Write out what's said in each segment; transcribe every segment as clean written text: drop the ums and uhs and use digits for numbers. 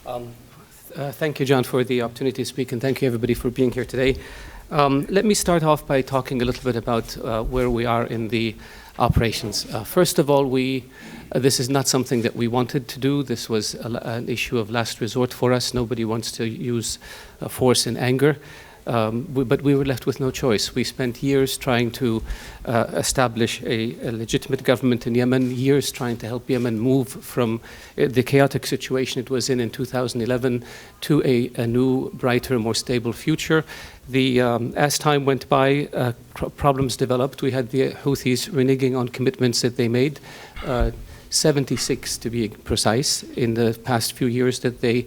Thank you, John, for the opportunity to speak, and thank you, everybody, for being here today. Let me start off by talking a little bit about where we are in the operations. First of all, this is not something that we wanted to do. This was an issue of last resort for us. Nobody wants to use force and anger. But we were left with no choice. We spent years trying to establish a legitimate government in Yemen, years trying to help Yemen move from the chaotic situation it was in 2011 to a new, brighter, more stable future. As time went by, problems developed. We had the Houthis reneging on commitments that they made. 76 to be precise, in the past few years that they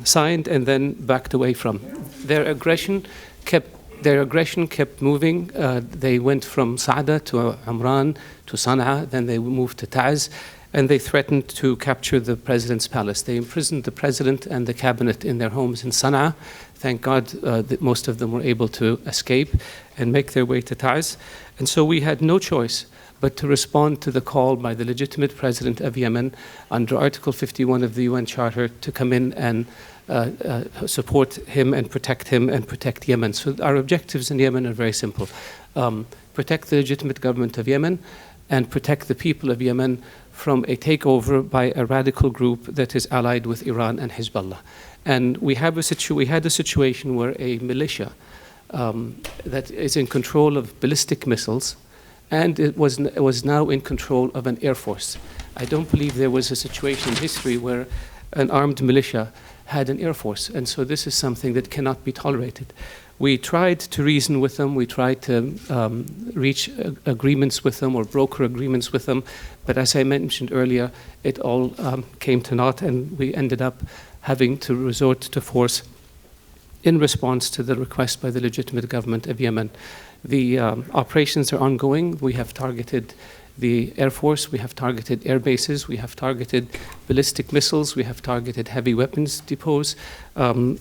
signed and then backed away from. Their aggression kept moving. They went from Saada to Umran to Sana'a, then they moved to Taz, and they threatened to capture the president's palace. They imprisoned the president and the cabinet in their homes in Sana'a. Thank God that most of them were able to escape and make their way to Taz. And so we had no choice but to respond to the call by the legitimate president of Yemen under Article 51 of the UN Charter to come in and support him and protect Yemen. So our objectives in Yemen are very simple. Protect the legitimate government of Yemen and protect the people of Yemen from a takeover by a radical group that is allied with Iran and Hezbollah. And we had a situation where a militia that is in control of ballistic missiles, and it was now in control of an air force. I don't believe there was a situation in history where an armed militia had an air force, and so this is something that cannot be tolerated. We tried to reason with them, we tried to reach agreements with them or broker agreements with them, but as I mentioned earlier, it all came to naught, and we ended up having to resort to force in response to the request by the legitimate government of Yemen. The operations are ongoing. We have targeted the Air Force, we have targeted air bases, we have targeted ballistic missiles, we have targeted heavy weapons depots, and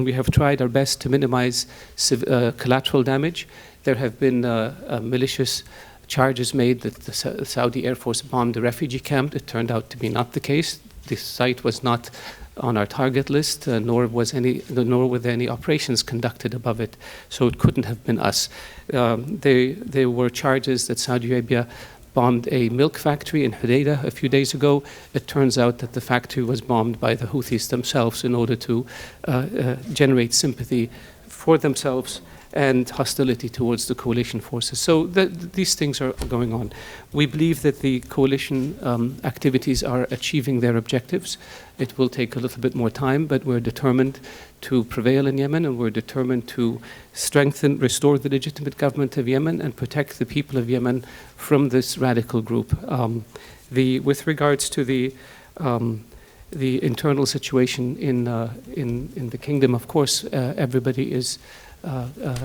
we have tried our best to minimize collateral damage. There have been malicious charges made that the Saudi Air Force bombed a refugee camp. It turned out to be not the case. The site was not on our target list, nor were there any operations conducted above it, so it couldn't have been us. There were charges that Saudi Arabia bombed a milk factory in Hodeidah a few days ago. It turns out that the factory was bombed by the Houthis themselves in order to generate sympathy for themselves and hostility towards the coalition forces. So these things are going on. We believe that the coalition activities are achieving their objectives. It will take a little bit more time, but we're determined to prevail in Yemen, and we're determined to restore the legitimate government of Yemen and protect the people of Yemen from this radical group. With regards to the internal situation in the kingdom, of course, everybody is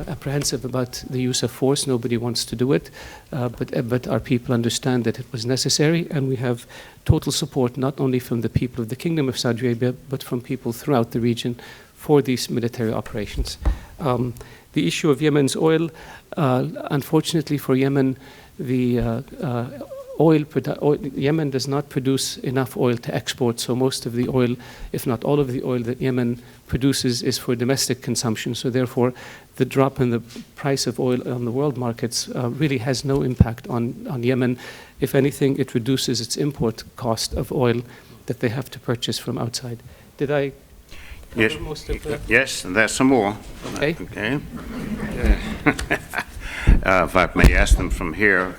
apprehensive about the use of force. Nobody wants to do it, but our people understand that it was necessary, and we have total support not only from the people of the Kingdom of Saudi Arabia, but from people throughout the region for these military operations. The issue of Yemen's oil, unfortunately for Yemen, Yemen does not produce enough oil to export, so most of the oil, if not all of the oil that Yemen produces, is for domestic consumption. So therefore, the drop in the price of oil on the world markets really has no impact on Yemen. If anything, it reduces its import cost of oil that they have to purchase from outside. Did I cover most of that? Yes, and there's some more. Okay. Okay. If I may ask them from here.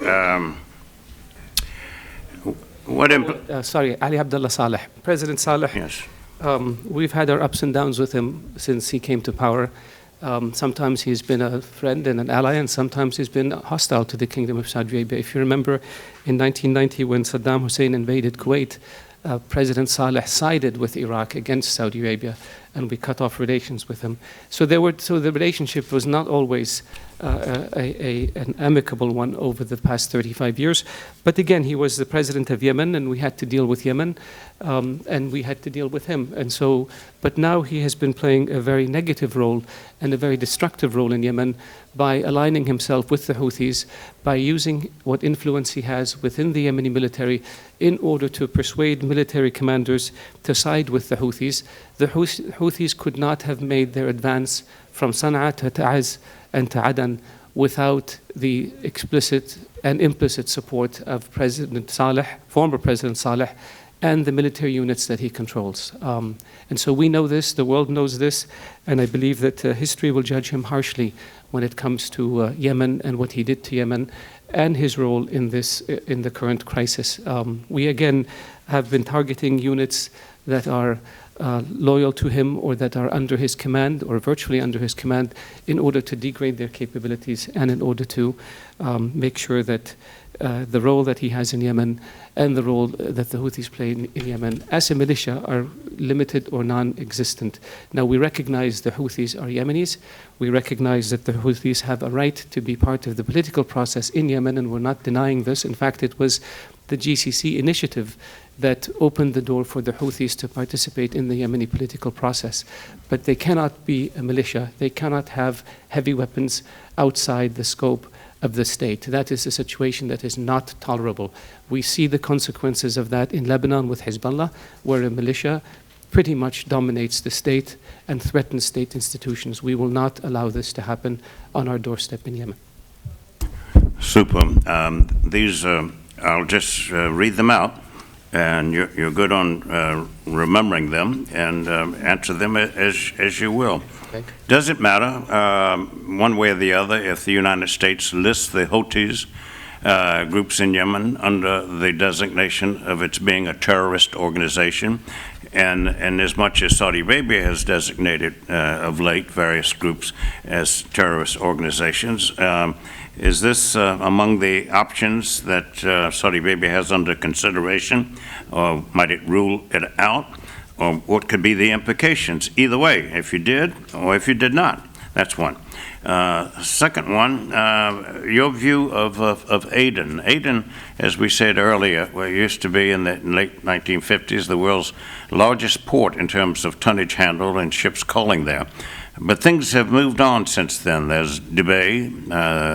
Sorry, Ali Abdullah Saleh. President Saleh, yes. We've had our ups and downs with him since he came to power. Sometimes he's been a friend and an ally, and sometimes he's been hostile to the Kingdom of Saudi Arabia. If you remember, in 1990, when Saddam Hussein invaded Kuwait, President Saleh sided with Iraq against Saudi Arabia, and we cut off relations with him. So the relationship was not always an amicable one over the past 35 years. But again, he was the president of Yemen, and we had to deal with Yemen, and we had to deal with him. And so, but now he has been playing a very negative role and a very destructive role in Yemen by aligning himself with the Houthis, by using what influence he has within the Yemeni military in order to persuade military commanders to side with the Houthis. The Houthis could not have made their advance from Sana'a to Ta'az and to Aden without the explicit and implicit support of President Saleh, former President Saleh, and the military units that he controls. And so we know this, the world knows this, and I believe that history will judge him harshly when it comes to Yemen and what he did to Yemen and his role in the current crisis. We again have been targeting units that are loyal to him or that are under his command or virtually under his command in order to degrade their capabilities and in order to make sure that the role that he has in Yemen and the role that the Houthis play in Yemen as a militia are limited or non-existent. Now, we recognize the Houthis are Yemenis. We recognize that the Houthis have a right to be part of the political process in Yemen, and we're not denying this. In fact, it was the GCC initiative that opened the door for the Houthis to participate in the Yemeni political process. But they cannot be a militia. They cannot have heavy weapons outside the scope of the state. That is a situation that is not tolerable. We see the consequences of that in Lebanon with Hezbollah, where a militia pretty much dominates the state and threatens state institutions. We will not allow this to happen on our doorstep in Yemen. Super. These, I'll just read them out, and you're good on remembering them, and answer them as you will. Okay. Does it matter, one way or the other, if the United States lists the Houthis groups in Yemen under the designation of its being a terrorist organization, and as much as Saudi Arabia has designated of late various groups as terrorist organizations? Is this among the options that Saudi Arabia has under consideration, or might it rule it out? Or what could be the implications? Either way, if you did or if you did not. That's one. Second one, your view of Aden. Aden, as we said earlier, well, used to be in the late 1950s the world's largest port in terms of tonnage handled and ships calling there. But things have moved on since then. There's Dubai,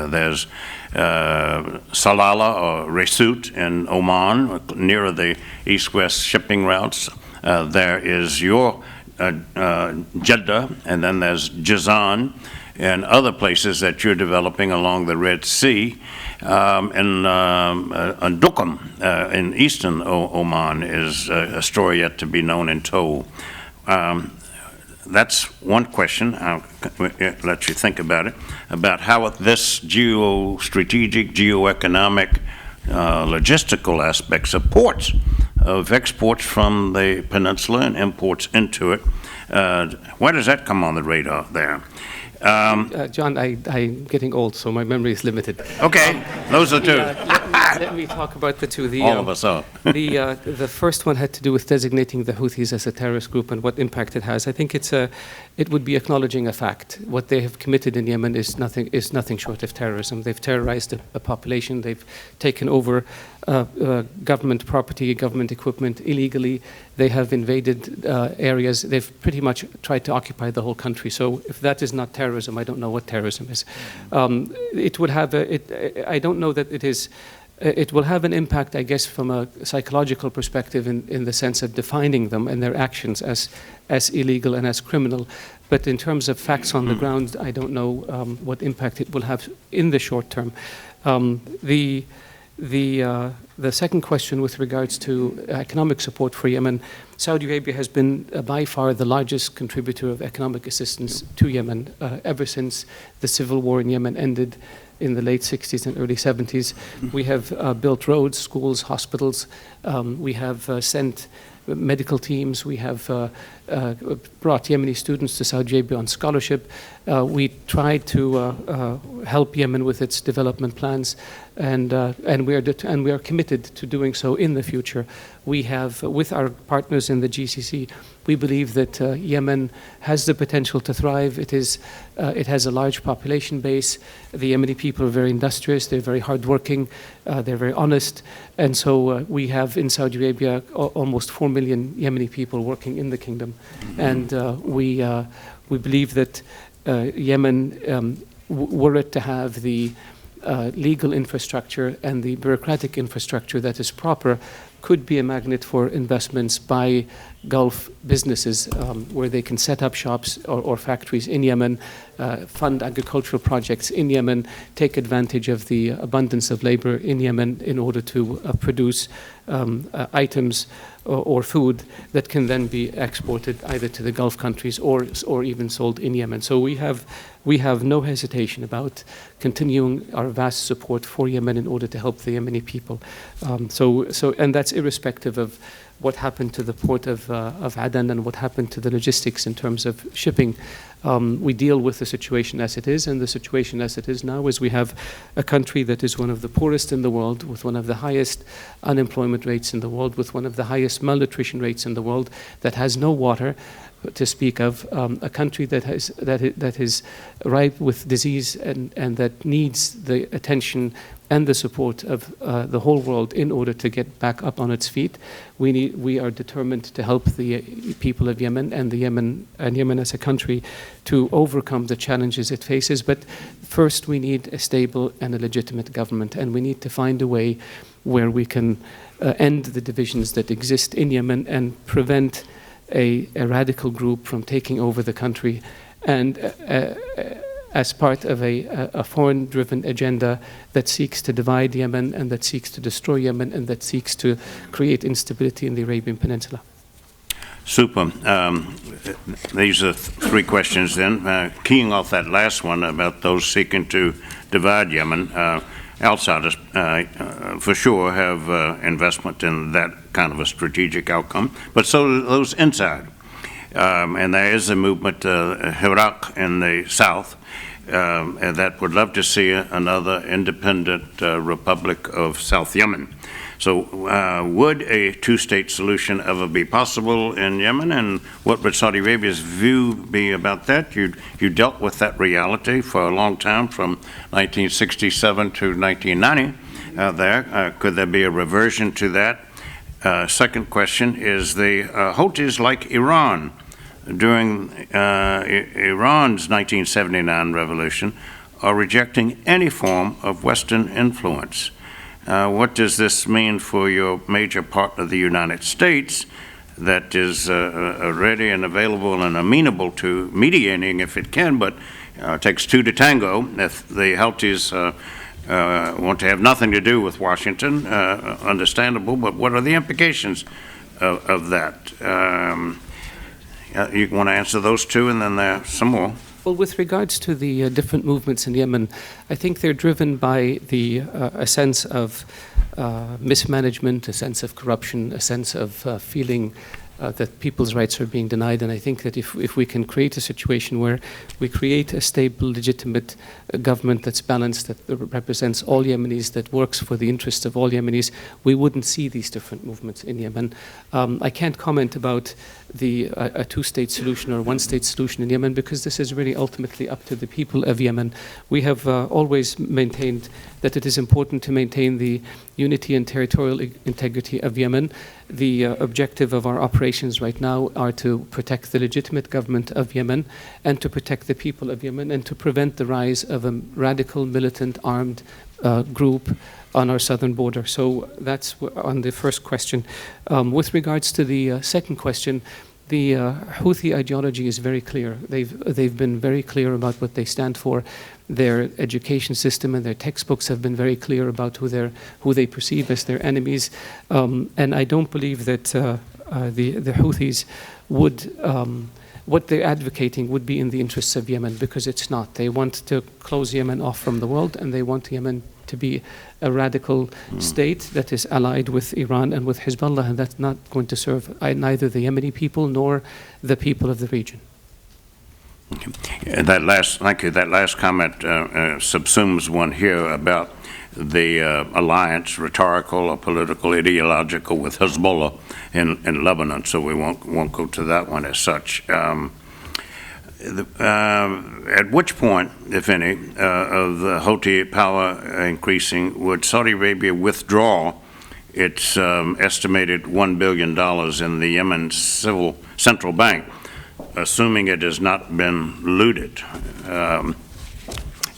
there's Salalah or Resut in Oman, nearer the east-west shipping routes. There is your Jeddah, and then there's Jazan, and other places that you're developing along the Red Sea. And Duqm in eastern Oman is a story yet to be known and told. That's one question. I'll let you think about it, about how this geostrategic, geoeconomic, logistical aspects of ports, of exports from the peninsula and imports into it. Why does that come on the radar there? John, I'm getting old, so my memory is limited. Okay, those are two. Let me talk about the two. All of us are. The first one had to do with designating the Houthis as a terrorist group and what impact it has. I think it would be acknowledging a fact. What they have committed in Yemen is nothing short of terrorism. They've terrorized a population. They've taken over government property, government equipment illegally. They have invaded areas. They've pretty much tried to occupy the whole country. So if that is not terrorism, I don't know what terrorism is. It would have I don't know that it is. It will have an impact, I guess, from a psychological perspective in the sense of defining them and their actions as illegal and as criminal. But in terms of facts on the ground, I don't know what impact it will have in the short term. The second question with regards to economic support for Yemen, Saudi Arabia has been by far the largest contributor of economic assistance to Yemen ever since the civil war in Yemen ended in the late 60s and early 70s. We have built roads, schools, hospitals. We have sent medical teams. We have brought Yemeni students to Saudi Arabia on scholarship. We tried to help Yemen with its development plans, and we are committed to doing so in the future. we have, with our partners in the GCC, we believe that Yemen has the potential to thrive. It has a large population base. The Yemeni people are very industrious. They're very hardworking. They're very honest. And so we have in Saudi Arabia almost 4 million Yemeni people working in the kingdom. And we believe that Yemen, were it to have the legal infrastructure and the bureaucratic infrastructure that is proper, could be a magnet for investments by Gulf businesses where they can set up shops or factories in Yemen, fund agricultural projects in Yemen, take advantage of the abundance of labor in Yemen in order to produce items or food that can then be exported either to the Gulf countries or even sold in Yemen. So we have no hesitation about continuing our vast support for Yemen in order to help the Yemeni people. And that's irrespective of what happened to the port of Aden and what happened to the logistics in terms of shipping. We deal with the situation as it is, and the situation as it is now is we have a country that is one of the poorest in the world, with one of the highest unemployment rates in the world, with one of the highest malnutrition rates in the world, that has no water to speak of, a country that is ripe with disease and that needs the attention and the support of the whole world in order to get back up on its feet. We are determined to help the people of Yemen and Yemen as a country to overcome the challenges it faces. But first, we need a stable and a legitimate government, and we need to find a way where we can end the divisions that exist in Yemen and prevent a radical group from taking over the country, and as part of a foreign-driven agenda that seeks to divide Yemen and that seeks to destroy Yemen and that seeks to create instability in the Arabian Peninsula. Super. These are three questions then. Keying off that last one about those seeking to divide Yemen, outsiders for sure have investment in that kind of a strategic outcome, but so do those inside. And there is a movement, Iraq in the south, that would love to see another independent republic of South Yemen. So would a two-state solution ever be possible in Yemen, and what would Saudi Arabia's view be about that? You dealt with that reality for a long time, from 1967 to 1990 could there be a reversion to that? Second question is, the Houthis, like Iran, during Iran's 1979 revolution, are rejecting any form of Western influence. What does this mean for your major partner, the United States, that is ready and available and amenable to mediating if it can, but it takes two to tango? If the Houthis want to have nothing to do with Washington, understandable, but what are the implications of that? You want to answer those two, and then there are some more. Well, with regards to the different movements in Yemen, I think they're driven by a sense of mismanagement, a sense of corruption, a sense of feeling that people's rights are being denied. And I think that if we can create a situation where we create a stable, legitimate government that's balanced, that represents all Yemenis, that works for the interests of all Yemenis, we wouldn't see these different movements in Yemen. I can't comment about a two-state solution or one-state solution in Yemen, because this is really ultimately up to the people of Yemen. We have always maintained that it is important to maintain the unity and territorial integrity of Yemen. The objective of our operations right now are to protect the legitimate government of Yemen and to protect the people of Yemen and to prevent the rise of a radical, militant, armed group on our southern border. So that's on the first question. With regards to the second question, the Houthi ideology is very clear. They've been very clear about what they stand for. Their education system and their textbooks have been very clear about who they perceive as their enemies. And I don't believe that the Houthis would, what they're advocating would be in the interests of Yemen, because it's not. They want to close Yemen off from the world, and they want Yemen to be a radical state that is allied with Iran and with Hezbollah, and that's not going to serve neither the Yemeni people nor the people of the region. Okay. Thank you. That last comment subsumes one here about the alliance, rhetorical or political, ideological, with Hezbollah in Lebanon, so we won't go to that one as such. At which point, if any, of the Houthi power increasing, would Saudi Arabia withdraw its estimated $1 billion in the Yemen central bank, assuming it has not been looted?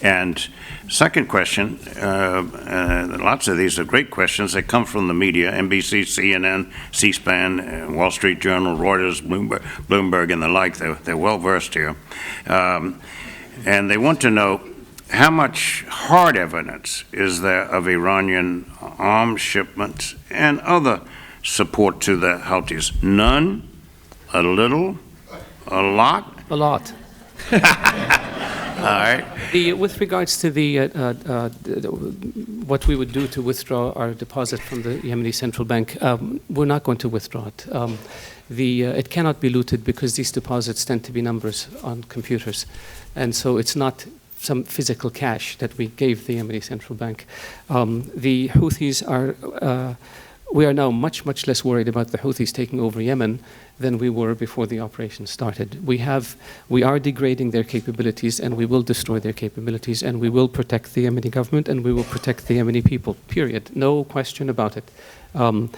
And second question, lots of these are great questions. They come from the media, NBC, CNN, C-SPAN, Wall Street Journal, Reuters, Bloomberg, and the like. They're well-versed here. And they want to know, how much hard evidence is there of Iranian arms shipments and other support to the Houthis? None? A little? A lot? A lot. All right. With regards to what we would do to withdraw our deposit from the Yemeni central bank, we're not going to withdraw it. It cannot be looted because these deposits tend to be numbers on computers, and so it's not some physical cash that we gave the Yemeni central bank. The Houthis are. We are now much less worried about the Houthis taking over Yemen than we were before the operation started. We are degrading their capabilities, and we will destroy their capabilities, and we will protect the Yemeni government, and we will protect the Yemeni people, period. No question about it. And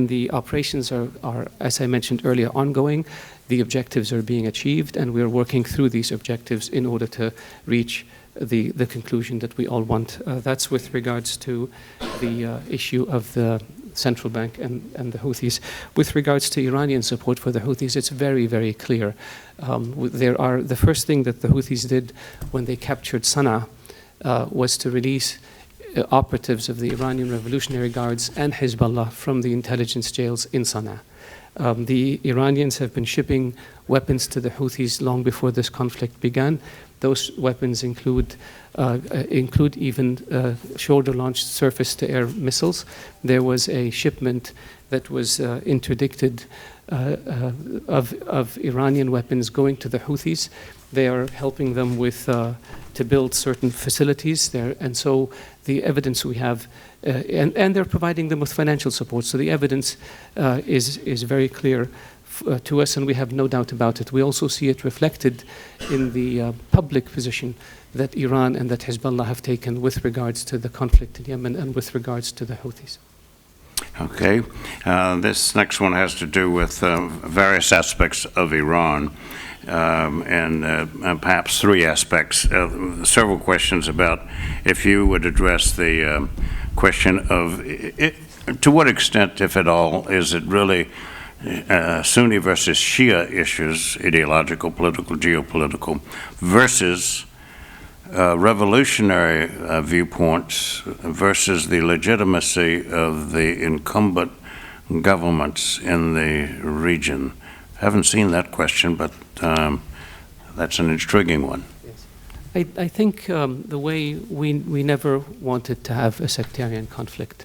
the operations are, as I mentioned earlier, ongoing. The objectives are being achieved, and we're working through these objectives in order to reach the conclusion that we all want. That's with regards to the issue of the central bank and the Houthis. With regards to Iranian support for the Houthis, it's very clear. The first thing that the Houthis did when they captured Sana'a was to release operatives of the Iranian Revolutionary Guards and Hezbollah from the intelligence jails in Sana'a. The Iranians have been shipping weapons to the Houthis long before this conflict began. Those weapons include even shoulder-launched surface-to-air missiles. There was a shipment that was interdicted of Iranian weapons going to the Houthis. They are helping them to build certain facilities there, and so the evidence we have, and they're providing them with financial support. So the evidence is very clear to us, and we have no doubt about it. We also see it reflected in the public position that Iran and that Hezbollah have taken with regards to the conflict in Yemen and with regards to the Houthis. Okay. This next one has to do with various aspects of Iran, and perhaps three aspects. Several questions about if you would address the question of to what extent, if at all, is it really Sunni versus Shia issues, ideological, political, geopolitical, versus revolutionary viewpoints versus the legitimacy of the incumbent governments in the region? I haven't seen that question, but that's an intriguing one. Yes. I think the way we never wanted to have a sectarian conflict.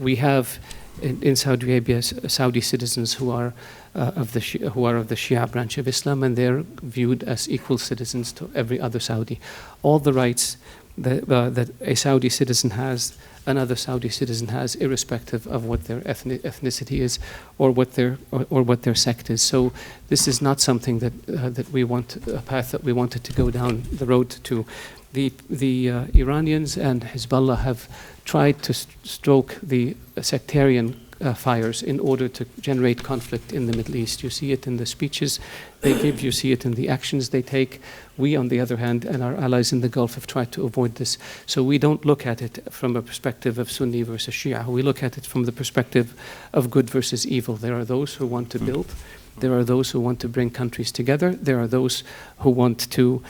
We have in Saudi Arabia Saudi citizens who are of the Shia branch of Islam, and they're viewed as equal citizens to every other Saudi. All the rights that a Saudi citizen has, another Saudi citizen has, irrespective of what their ethnicity is or what their sect is. So this is not something that we want, a path that we wanted to go down the road to. The Iranians and Hezbollah have tried to stoke the sectarian fires in order to generate conflict in the Middle East. You see it in the speeches they give, you see it in the actions they take. We, on the other hand, and our allies in the Gulf have tried to avoid this. So we don't look at it from a perspective of Sunni versus Shia. We look at it from the perspective of good versus evil. There are those who want to build. There are those who want to bring countries together. There are those who want to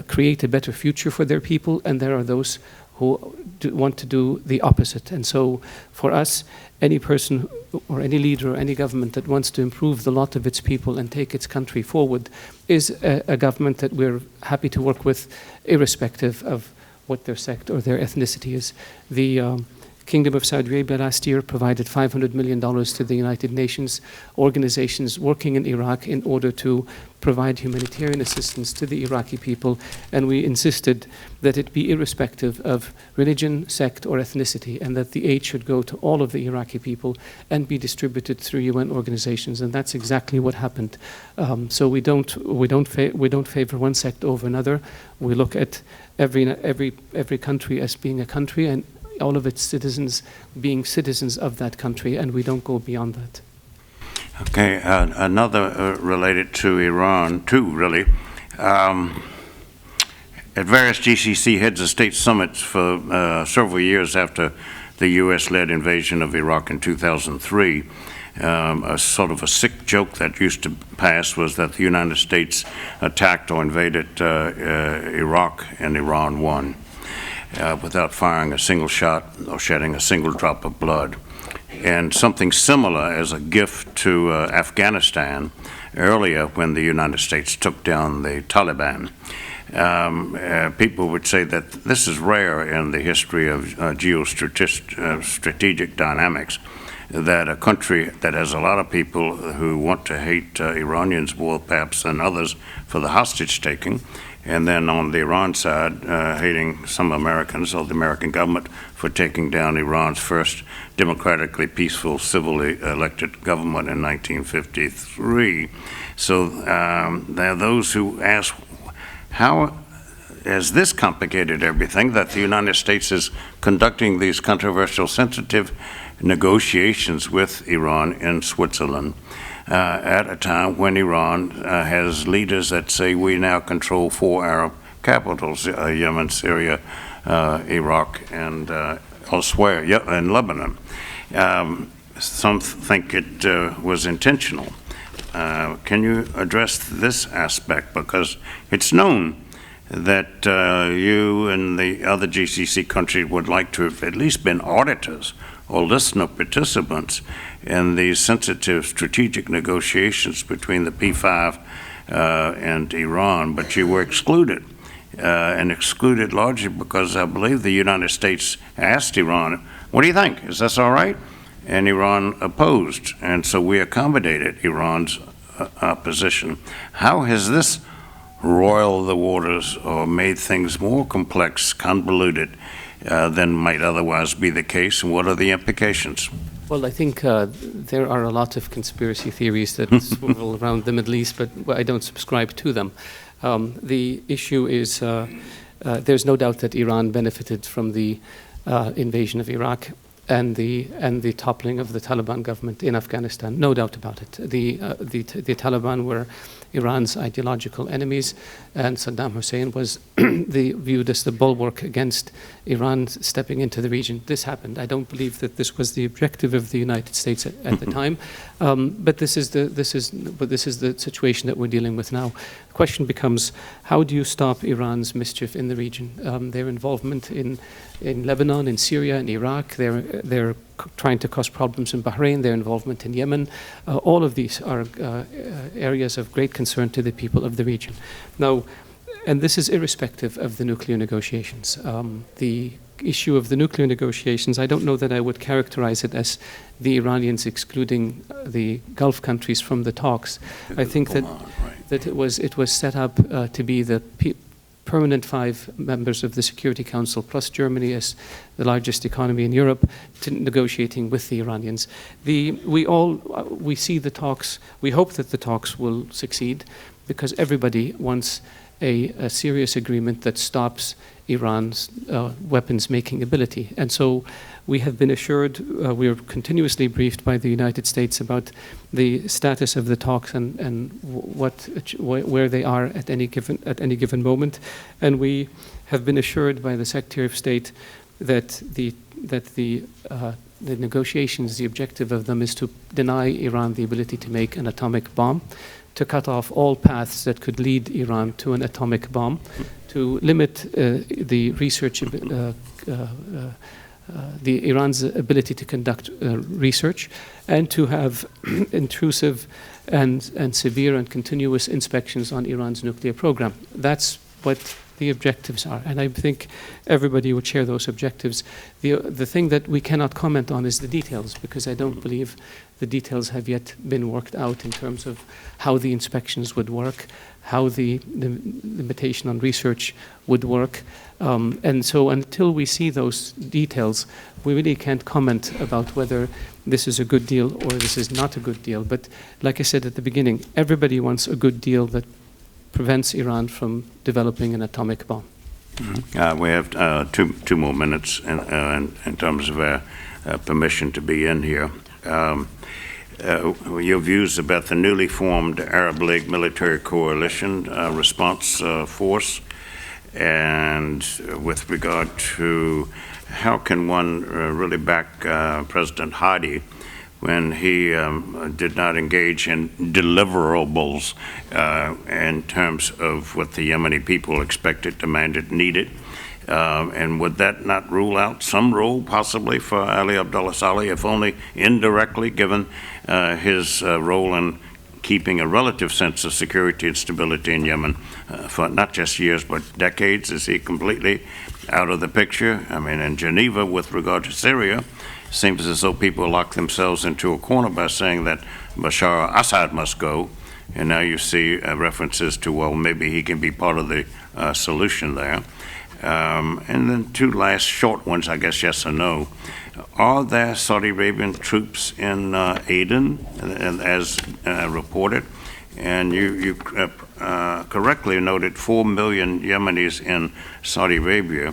create a better future for their people. And there are those who want to do the opposite. And so for us, any person or any leader or any government that wants to improve the lot of its people and take its country forward is a government that we're happy to work with, irrespective of what their sect or their ethnicity is. The Kingdom of Saudi Arabia last year provided $500 million to the United Nations organizations working in Iraq in order to provide humanitarian assistance to the Iraqi people, and we insisted that it be irrespective of religion, sect, or ethnicity, and that the aid should go to all of the Iraqi people and be distributed through UN organizations, and that's exactly what happened. So we don't favor one sect over another. We look at every country as being a country, and all of its citizens being citizens of that country, and we don't go beyond that. Okay, another related to Iran, too, really. At various GCC heads of state summits for several years after the U.S.-led invasion of Iraq in 2003, a sort of a sick joke that used to pass was that the United States attacked or invaded Iraq and Iran won without firing a single shot or shedding a single drop of blood. And something similar as a gift to Afghanistan earlier when the United States took down the Taliban. People would say that this is rare in the history of geostrategic dynamics, that a country that has a lot of people who want to hate Iranians more perhaps than others for the hostage taking, and then on the Iran side, hating some Americans or the American government for taking down Iran's first democratically peaceful, civilly elected government in 1953. So there are those who ask, how has this complicated everything that the United States is conducting these controversial, sensitive negotiations with Iran in Switzerland at a time when Iran has leaders that say we now control 4 Arab capitals, Yemen, Syria, Iraq, and elsewhere, and Lebanon. Some think it was intentional. Can you address this aspect? Because it's known that you and the other GCC countries would like to have at least been auditors or listener participants in these sensitive strategic negotiations between the P5 and Iran, but you were excluded, and excluded largely because I believe the United States asked Iran, what do you think? Is this all right? And Iran opposed, and so we accommodated Iran's opposition. How has this roiled the waters or made things more complex, convoluted than might otherwise be the case, and what are the implications? Well, I think there are a lot of conspiracy theories that swirl around the Middle East, but I don't subscribe to them. The issue is there's no doubt that Iran benefited from the invasion of Iraq and the toppling of the Taliban government in Afghanistan. No doubt about it. The Taliban were Iran's ideological enemies, and Saddam Hussein was viewed as the bulwark against Iran stepping into the region. This happened. I don't believe that this was the objective of the United States at the time, but this is the situation that we're dealing with now. The question becomes, how do you stop Iran's mischief in the region? Their involvement in Lebanon, in Syria, in Iraq, they're trying to cause problems in Bahrain, their involvement in Yemen. All of these are areas of great concern to the people of the region. Now, and this is irrespective of the nuclear negotiations. The issue of the nuclear negotiations, I don't know that I would characterize it as the Iranians excluding the Gulf countries from the talks. I think that it was set up to be the permanent 5 members of the Security Council, plus Germany as the largest economy in Europe, negotiating with the Iranians. We see the talks, we hope that the talks will succeed, because everybody wants a serious agreement that stops Iran's weapons-making ability. And so we have been assured, we are continuously briefed by the United States about the status of the talks and where they are at any given moment. And we have been assured by the Secretary of State that the negotiations, the objective of them is to deny Iran the ability to make an atomic bomb, to cut off all paths that could lead Iran to an atomic bomb, to limit the research, Iran's ability to conduct research, and to have intrusive and severe and continuous inspections on Iran's nuclear program. That's what the objectives are. And I think everybody would share those objectives. The thing that we cannot comment on is the details, because I don't believe the details have yet been worked out in terms of how the inspections would work, how the limitation on research would work. And so until we see those details, we really can't comment about whether this is a good deal or this is not a good deal. But like I said at the beginning, everybody wants a good deal that prevents Iran from developing an atomic bomb. We have two more minutes in terms of our permission to be in here. Your views about the newly formed Arab League military coalition response force, and with regard to how can one really back President Hadi when he did not engage in deliverables in terms of what the Yemeni people expected, demanded, needed. And would that not rule out some role possibly for Ali Abdullah Saleh, if only indirectly, given his role in keeping a relative sense of security and stability in Yemen for not just years but decades? Is he completely out of the picture? I mean, in Geneva, with regard to Syria, it seems as though people lock themselves into a corner by saying that Bashar al-Assad must go, and now you see references to, well, maybe he can be part of the solution there. And then two last short ones, I guess, yes or no. Are there Saudi Arabian troops in Aden, as reported? And you correctly noted 4 million Yemenis in Saudi Arabia.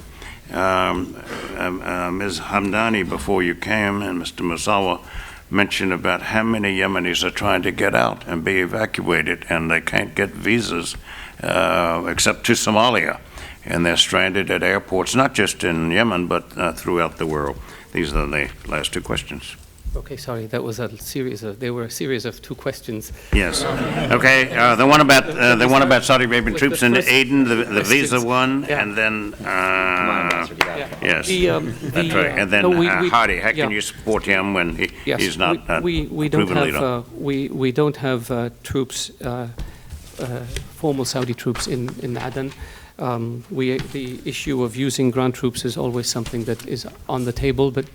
Ms. Hamdani, before you came, and Mr. Musawa mentioned about how many Yemenis are trying to get out and be evacuated, and they can't get visas except to Somalia. And they're stranded at airports, not just in Yemen, but throughout the world. These are the last two questions. Okay, sorry, that was they were a series of two questions. Yes. Okay, the one about Saudi Arabian troops in Aden, the visa one, yeah. And then, yes, that's right. And then Hadi, how can you support him when he's not proven leader? We don't have troops, formal Saudi troops in Aden. The issue of using ground troops is always something that is on the table, but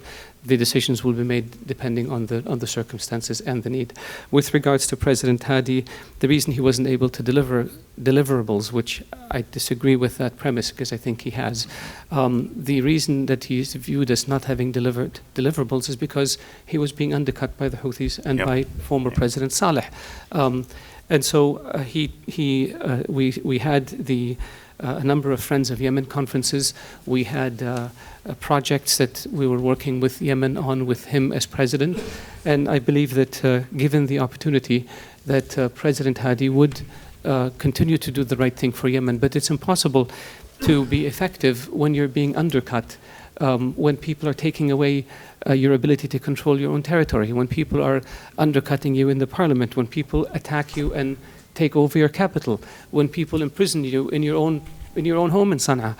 the decisions will be made depending on the circumstances and the need. With regards to President Hadi, the reason he wasn't able to deliver deliverables, which I disagree with that premise because I think he has, the reason that he's viewed as not having delivered deliverables is because he was being undercut by the Houthis and by former President Saleh. And so we had a number of Friends of Yemen conferences. We had projects that we were working with Yemen on with him as president. And I believe that given the opportunity that President Hadi would continue to do the right thing for Yemen. But it's impossible to be effective when you're being undercut, when people are taking away your ability to control your own territory, when people are undercutting you in the parliament, when people attack you and take over your capital, when people imprison you in your own home in Sana'a.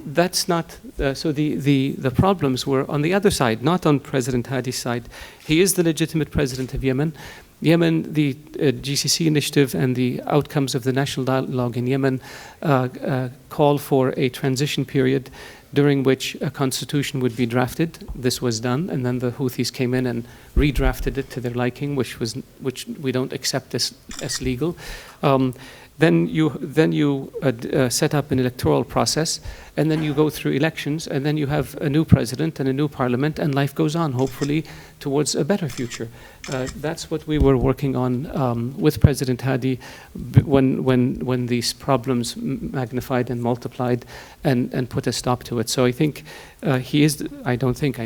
That's not so. The problems were on the other side, not on President Hadi's side. He is the legitimate president of Yemen. Yemen, the GCC initiative and the outcomes of the national dialogue in Yemen call for a transition period during which a constitution would be drafted. This was done, and then the Houthis came in and redrafted it to their liking, which we don't accept as legal. Then you set up an electoral process, and then you go through elections, and then you have a new president and a new parliament, and life goes on, hopefully, towards a better future. That's what we were working on with President Hadi when these problems magnified and multiplied and put a stop to it. So I think I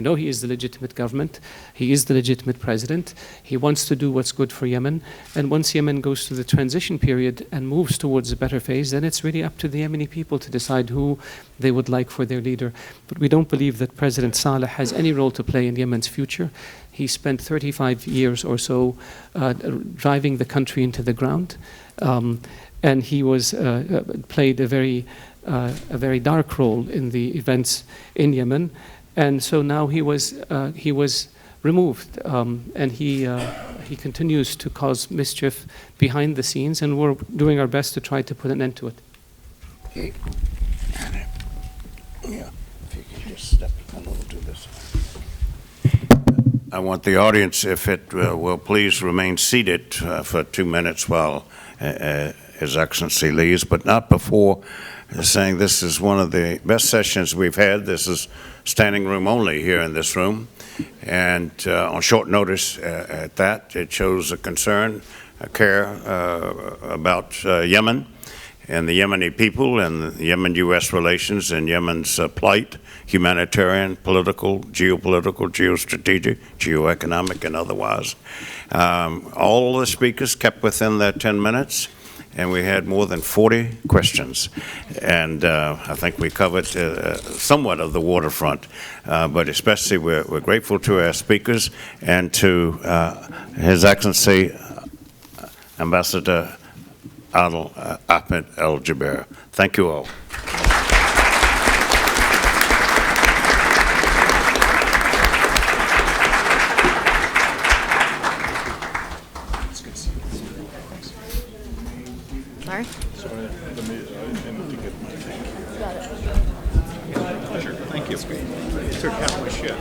know he is the legitimate government. He is the legitimate president. He wants to do what's good for Yemen. And once Yemen goes through the transition period and moves towards a better phase, then it's really up to the Yemeni people to decide who they would like for their leader. But we don't believe that President Saleh has any role to play in Yemen's future. He spent 35 years or so driving the country into the ground, and he played a very dark role in the events in Yemen. And so now he was removed, and he continues to cause mischief behind the scenes, and we're doing our best to try to put an end to it. Okay. Yeah, if you could just step a little to this. I want the audience, if it will please remain seated for 2 minutes while His Excellency leaves, but not before saying this is one of the best sessions we've had. This is standing room only here in this room, and on short notice at that, it shows a concern, a care about Yemen and the Yemeni people and the Yemen-U.S. relations and Yemen's plight, humanitarian, political, geopolitical, geostrategic, geoeconomic, and otherwise. All the speakers kept within their 10 minutes, and we had more than 40 questions. And I think we covered somewhat of the waterfront, but especially we're grateful to our speakers and to His Excellency Ambassador Adel A, Al-Jubeir. Thank you all. Sorry? Sorry, I need to get my thing. Got it. Pleasure, thank you. Took half my shit.